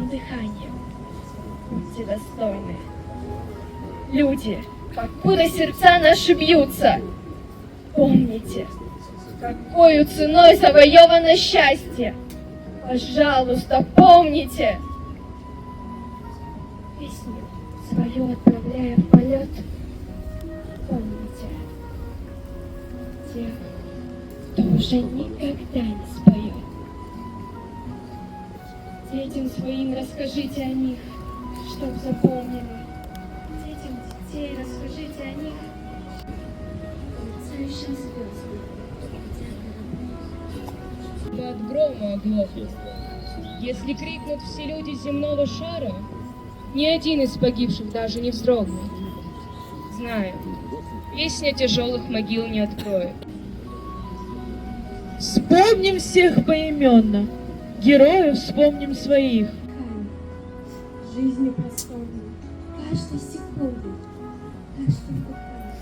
своим дыханием. Будьте достойны. Люди, покуда сердца наши бьются, помните, какою ценой завоевано счастье. Пожалуйста, помните. Песню свою отправляя в полет, помните тех, кто уже никогда не споет. Детям своим расскажите о них, чтоб запомнили. Детям детей расскажите о них. Мерцающие звезды. От грома оглохнут. Если крикнут все люди земного шара, ни один из погибших даже не вздрогнет. Знаю, песня тяжелых могил не откроет. Вспомним всех поименно, героев вспомним своих. Жизнью просторной, каждой секунды, каждым дыханием.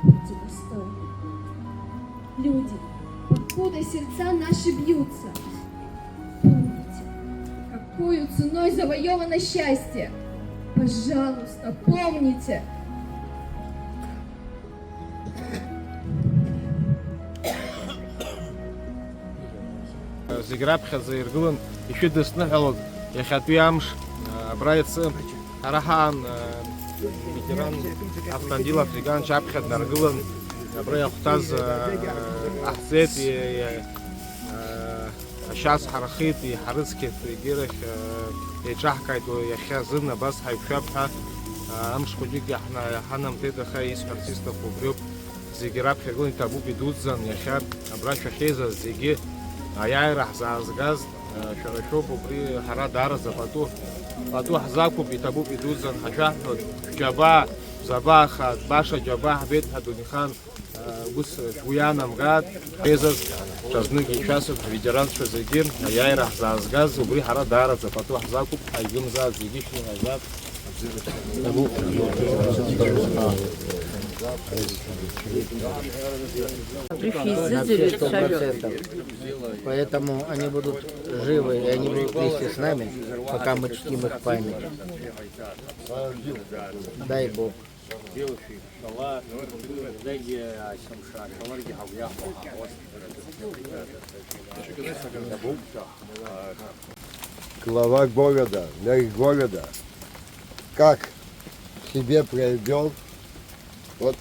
Будьте достойны. Люди, покуда сердца наши бьются, помните, какою ценой завоевано счастье. Пожалуйста, помните. Зиграбхаза иргулан еще десныхалог яхатуямш брайцы арахан ветеран автандила фриган чапхат наргулан брайхтаз ахзет шас харахит и харыскет гирах яжахкайду яхазына бас хайфшапха амш худик яхна ханам теда хайс артистов убрюк зиграбхагун табу бидузан яхат брайша хеза зиги Аяй рахзазгаз шарашо бубри хара дарза пату хазаку битабу бидузан хашахт джаба забаха баша джаба бет хадунихан гус шуянам гад безаз жазныги шасов ветеран шозегир аяй рахзазгаз бубри хара дарза пату хазаку айгымза зигишни хазат Поэтому они будут живы, и они будут вместе с нами, пока мы чтим их память. Дай Бог. Глава города, мэр города, как себе проявил, вот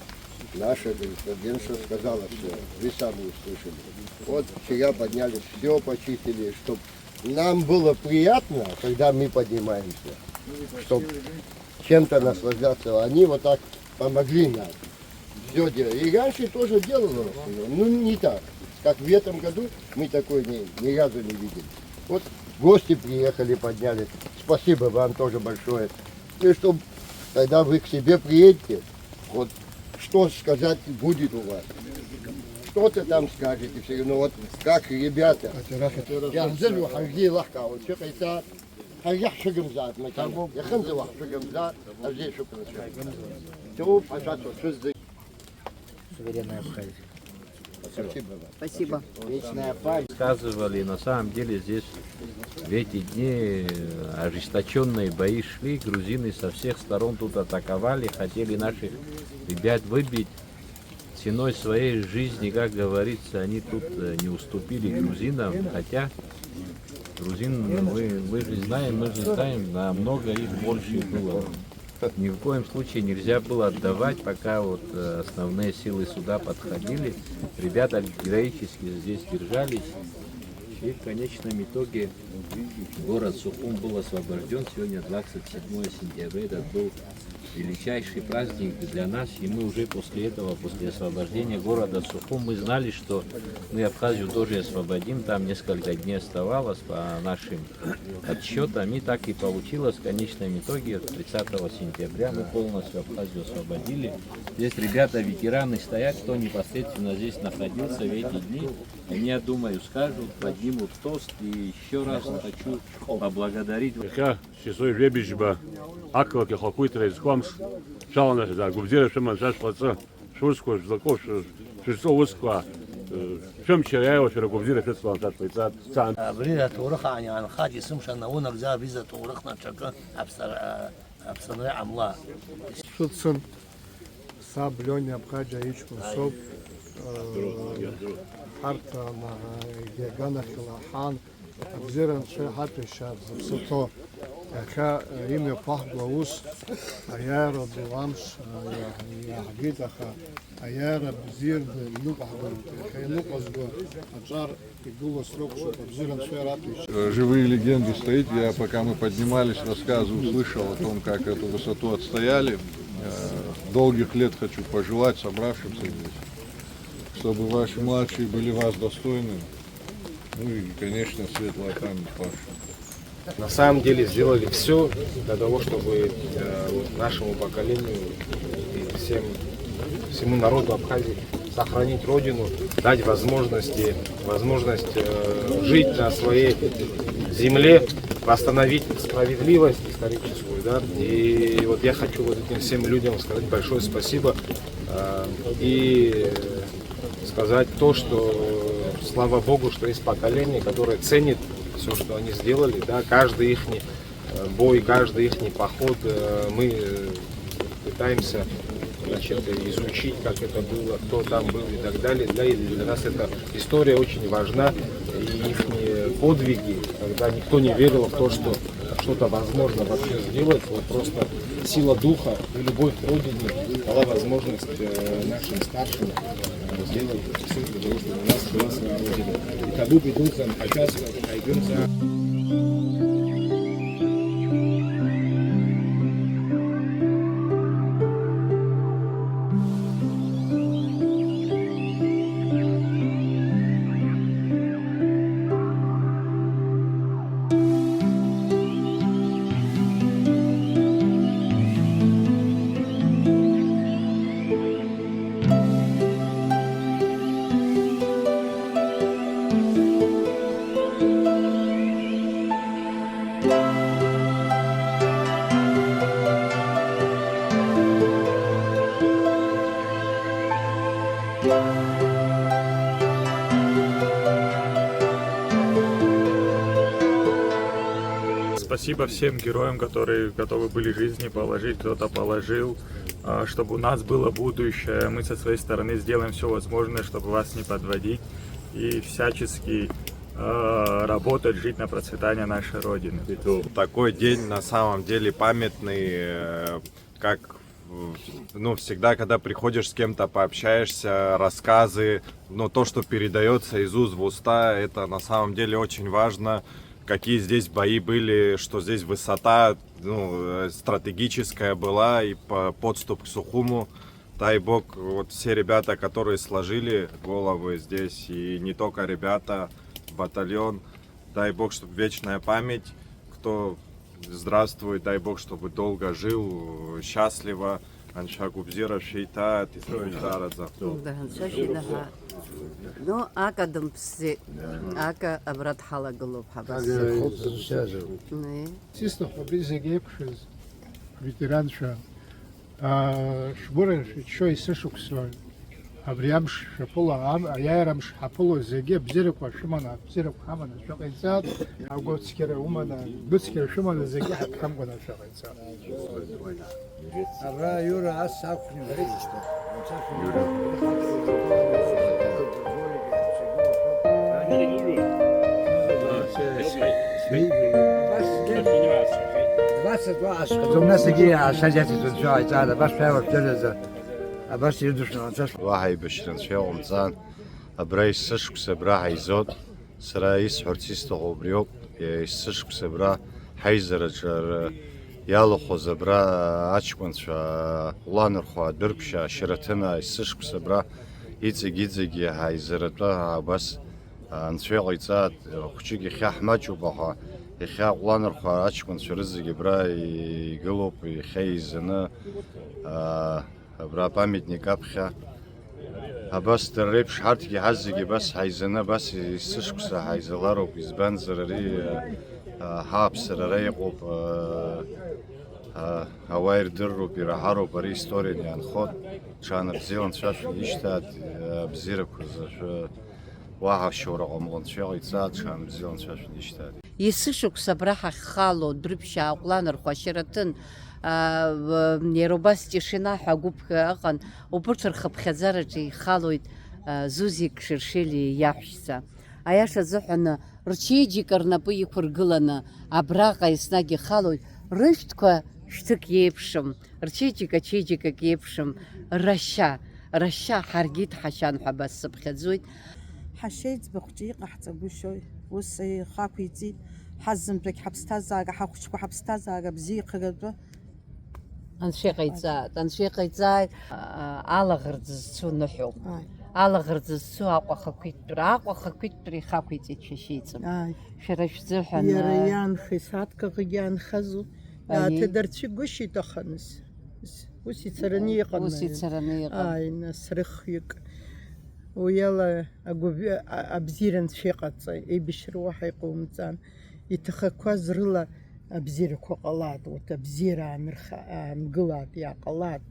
наша президентша сказала все, вы сами услышали. Вот вчера поднялись, все почистили, чтобы нам было приятно, когда мы поднимаемся, чтобы чем-то наслаждаться. Они вот так помогли нам. Все делали. И раньше тоже делала, ну не так. Как в этом году мы такой ни разу не видели. Вот гости приехали, подняли. Спасибо вам тоже большое. И чтобы когда вы к себе приедете, вот что сказать будет у вас. Что-то там скажете, все равно вот как ребята. ينزلوا حرجي لحكة والشقيسات هرجح شقم زاد مكان يخنزوا واحد شقم زاد أجي شكرا شوف عشان تشوف Суверенная Абхазия. Спасибо вам. Спасибо. Вечная память. Сказывали, на самом деле здесь в эти дни ожесточенные бои шли, грузины со всех сторон тут атаковали, хотели наших ребят выбить ценой своей жизни, как говорится, они тут не уступили грузинам, хотя грузин, мы же знаем, намного их больше было. Ни в коем случае нельзя было отдавать, пока вот основные силы сюда подходили. Ребята героически здесь держались. И в конечном итоге город Сухум был освобожден. Сегодня 27 сентября. Это был величайший праздник для нас. И мы уже после этого, после освобождения города Сухум, мы знали, что мы Абхазию тоже освободим. Там несколько дней оставалось по нашим отсчетам. И так и получилось. В конечном итоге 30 сентября мы полностью Абхазию освободили. Здесь ребята, ветераны стоят, кто непосредственно здесь находился в эти дни. Они, я думаю, скажут, поднимут тост. И еще раз хочу поблагодарить. Шестой жебежба, акваки хакуйтра из комш, шална за губзера шема шашпаца, шурского жлаков, шестого усква, شم شريعة وشرق وبزيرة تسوى أنسات فيتات سان بريدة تورخ عن خادي سمشا نونك زار بيزة تورخنا شكا أبصر عملا Шутсын саб Лёня Абхаджа Ичкун Соп Харта на Гегана Хилахан Абзиран Ши Хатриша Запсото Яха имя Пахблаус Аяра Буламш Ягидаха Аяра Бзир Нукахбан Нуказго Аджар и было срок, что Абзиран Ши Хатриша. Живые легенды стоит. Я, пока мы поднимались, рассказы услышал о том, как эту высоту отстояли. Долгих лет хочу пожелать собравшимся здесь, чтобы ваши младшие были вас достойны. Ну и, конечно, светлая память павшим. На самом деле сделали все для того, чтобы нашему поколению и всему народу Абхазии сохранить родину, дать возможность жить на своей земле, восстановить справедливость историческую. Да? И вот я хочу вот этим всем людям сказать большое спасибо и сказать то, что слава Богу, что есть поколение, которое ценит все, что они сделали. Да? Каждый их бой, каждый их поход мы пытаемся изучить, как это было, кто там был и так далее. Да, и для нас эта история очень важна. И их подвиги, когда никто не верил в то, что что-то возможно вообще сделать, вот просто сила духа и любовь к родине дала возможность нашим старшим сделать все для того, чтобы у нас была своя родина. И как будто идут за Спасибо всем героям, которые готовы были жизни положить, кто-то положил, чтобы у нас было будущее. Мы со своей стороны сделаем все возможное, чтобы вас не подводить и всячески работать, жить на процветание нашей Родины. Такой день на самом деле памятный, как всегда, когда приходишь с кем-то, пообщаешься, рассказы, но то, что передается из уст в уста, это на самом деле очень важно. Какие здесь бои были, что здесь высота стратегическая была и подступ к Сухуму. Дай бог, вот все ребята, которые сложили головы здесь, и не только ребята, батальон, дай бог, чтобы вечная память, кто здравствует, дай бог, чтобы долго жил, счастливо. Аншагубзира Шейта, ты зараза. Ну, ака думпси, ака абрат хала голуб хабас. Систо побизе гепшиз, ветеранша, шбурен что и сешуксой. Абриамш шапола ам, аярамш хаполо зеге бзирок шимана, бзирок хамана шокайцат, агоцкера умана, гуцкера шимана зеге хамкана шокайцат. Абра юра ас сапни вречто. واحد بشرن شيء زان أبراي سشك سبرا هيزود سرايس حرتيست غوبريوك يسشك سبرا حيزر جر يالو خزبرا أشكون شا لانر خوا دربشا شرتنا يسشك سبرا يتزجي هيزرتها بس نشوي يتزاد خشيك خيح ماجو بها يخيا لانر خوا أشكون شرزجي برا يقلب يخيزنا برا памятник أبخا أباس تريب شحرتك حزقي بس حيزنا بس يسشكس حيزلارو بيزبان زرري هاب سرري قوب هواير درو بيرحارو بري ستوري نيان خود شان بزيون شاف يشتاد بزيرك уаҳа шоура ҟамланцәа ҟаиҵааит ҽаанбзиала анцәа шәнишьҭааит. Есышықәса абра ҳахьхало дрыԥшьааҟәлан рхәашьараҭын иара убас тишина ҳәа агәыԥ ыҟан убырҭ рхыԥхьаӡараҿы ихалоит Зузик Шершели иаҳәшьца. Аиаша азыҳәаны рчеиџьыка рнапы иқәыргыланы абраҟа еснагь ихалоит рышәҭқәа шәҭык еиԥшым, рчеиџьыка чеиџьыкак еиԥшым, рашьа ҳаргьы дҳашьан ҳәа абас сыԥхьаӡоит. Ҳашеиҵбы хәҷы иҟаҳҵагәышьои, ус ихақәиҵеит, ҳазымтәагь ҳаԥсҭазаара, ҳахәҷқәа ҳаԥсҭазаара бзиахаратәы. Анцәа иҟаиҵааит, алаӷырӡ зцу ныҳәоуп. Алаӷырӡ зцу Аҟәа Хақәиҭтәра ихақәиҵеит шәашьеиҵбы. Шәара шәзыҳәан Иара иаанхеи сааҭкаҟагьы иаанхазу, иааҭадырцәигәышьеит аханыс. Ус ицараны иҟан. Нас рыхҩык. Уи ала абзиара Анцәа иҟаҵа, еибашьра уаҳа иҟоумҵан. Иҭахақәаз рыла абзиарақәа ҟалат, абзиара аангылат, иааҟалат.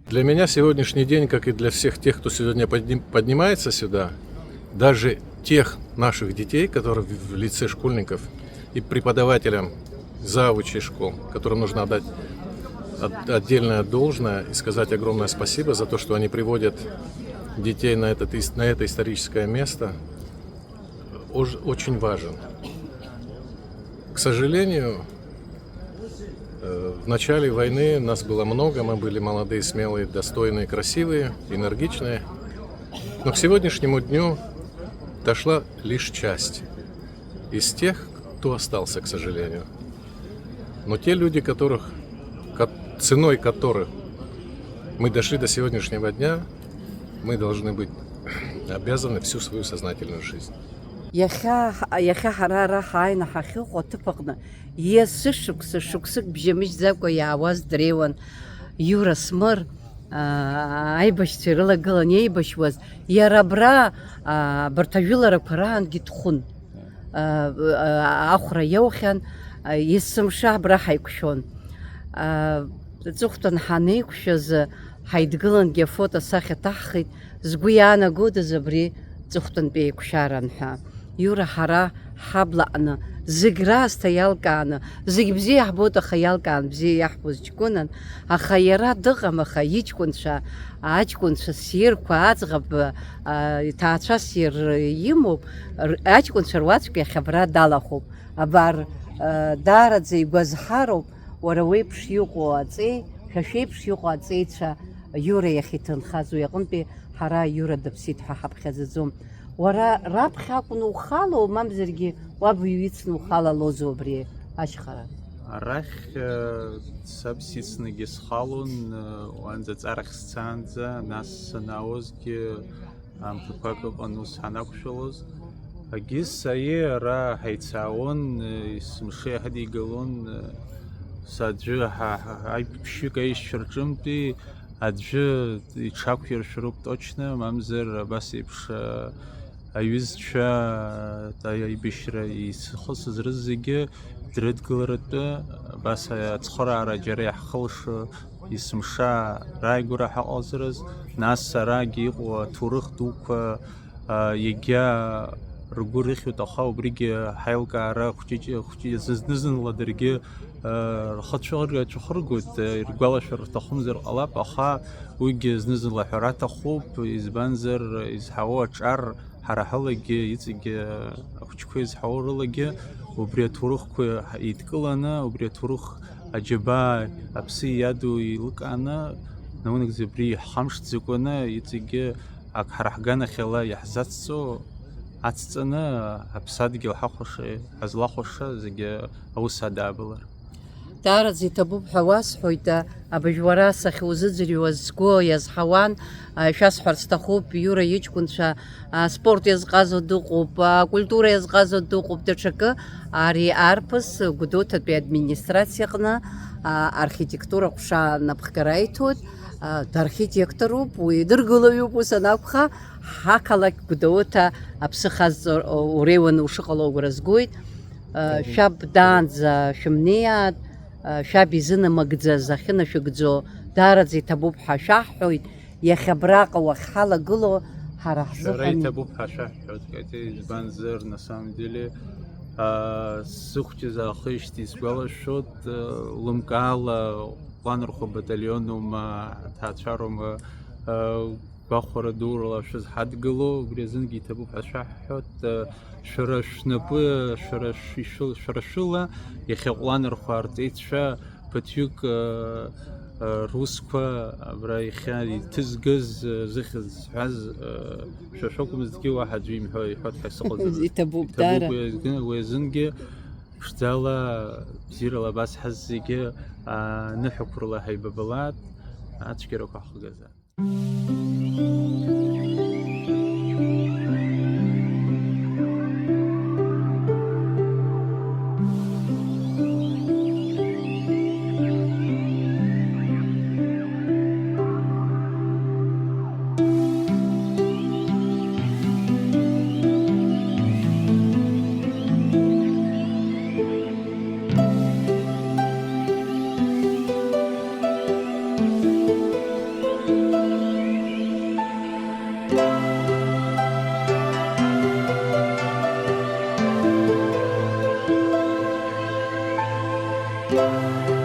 Для меня сегодняшний день, как и для всех тех, кто сегодня поднимается сюда, даже тех наших детей, которые в лице школьников, и преподавателям завучей школ, которым нужно отдать отдельное должное и сказать огромное спасибо за то, что они приводят детей на это историческое место, очень важен. К сожалению, в начале войны нас было много, мы были молодые, смелые, достойные, красивые, энергичные. Но к сегодняшнему дню дошла лишь часть из тех, кто остался, к сожалению. Но те люди, ценой которых мы дошли до сегодняшнего дня, мы должны быть обязаны всю свою сознательную жизнь. Иахьа ҳара ара ҳааины ҳахьыҟоу аҭыԥаҟны шықәсык бжьамыжьӡакәа иаауаз дреиуан Иура Смыр, аибашьцәа ирылагылан еибашьуаз, иара абра абарҭ ажәыларақәа раангьы дхәын. Ахәра иаухьан, есымша абра ҳаиқәшәон. Аҵыхәтәан ҳанеиқәшәаз ҳаидгылангьы афото асахьа ҭаҳхит, згәы иаанагодаз абри ҵыхәтәантәи еиқәшәаран ҳәа. Иура ҳара ҳаблаҟны зегь раасҭа иалкааны, зегь бзиа иаҳбоит, аха иалкаан бзиа иаҳбоз ҷкәынан, аха иара дыҟам, аха аҷкәынцәа ссирқәа аӡӷаб иҭаацәа ссир имоуп, аҷкәынцәа руаӡәк иахьа абра далахоуп. Абар даараӡа игәазҳароуп уара уеиԥш иҟоу аҵеи, шәа шәеиԥш иҟоу аҵеицәа Иура иахь иҭынхаз, уи аҟынтәи ҳара Иура дыԥсит ҳәа ҳаԥхьаӡаӡом. Уара раԥхьа акәны ухало, мамзаргьы уаб иҩицны ухалалозу абри ашьхара? Арахь сабсицныгьы схалон, уанӡа ҵарахь сцаанӡа, нас санаозгьы аамҭақәак ыҟан ус ҳанақәшәалоз. Агьы саи ара ҳаицаауан, есымша иаҳадигалон, саӡәы ԥшьҩык аишьцәа рҿынтәи аӡәы иҽақәиршәыроуп точно, мамзар абас еиԥш аҩызцәа аибашьра изхысыз рызегьы дрыдгыларатәы, абас ацхыраара џьара иаҳхылшо есымша рааигәара ҳаҟазарыз, нас арагьы иҟоу аҭоурых дуқәа иагьа ргәы рыхьуеит, аха убригьы ҳаилкаара зны-зынла даргьы рхыцәахыргоит, иргәалашәар рҭахымзар ҟалап, аха уигьы зны-зынла ҳәара аҭахуп, избанзар изҳауа аҿар ҳара ҳылагьы, иҵегьы ахәыҷқәа изҳауа рылагьы убри аҭоурыхқәа еидкыланы, убри аҭоурых аџьабаа аԥсы иаду еилыкааны, наунагӡа абри ҳамш ӡыкәаны иҵегьы ак ҳара ҳганахьала иаҳзацҵо ацҵаны аԥсадгьыл ҳахәаша, ҳазлахәаша зегьы аус адаабылар. Даараӡа иҭабуп ҳәа уасҳәоит, абыжәуара сахьузыӡырҩуаз сгәы иазҳауан, шәасҳәарц сҭахуп, Иура иҷкәынцәа спорт иазҟазо дыҟоуп, акультура иазҟазо дыҟоуп, даҽакы ари арԥыс Гәдоуҭатәи администрациаҟны архитектура ҟәша напхгара иҭоит, дархитекторуп, уи дыргылаҩуп ус анакәха, ҳақалақь Гәдоуҭа аԥсыхазҵо уреиуаны ушыҟало агәра згоит. Шәаб даанӡа шәымнеиаат, шәаб изынамыгӡаз ахьынашәыгӡо даараӡа иҭабуп ҳәа шәаҳҳәоит. Иахьа абраҟа уахьҳалагыло Харахзы Табу Паша, это Банзер на самом деле. Сухти за хышти сгвала шот лумкала планруху батальоном тачаром бахора дурла шиз хадгало брезинги Табу Паша хот шарашнапы шарашила яхланруху артитша патюк روسكا براي خالي تزقز زخز عز شوكم زكي واحد جيم هاي يحط حسقز تبوب دارا وزنجي بشتالا بزير لباس حزيجي نحكر الله هاي ببلاد أتشكرك أخو جزاء Thank you.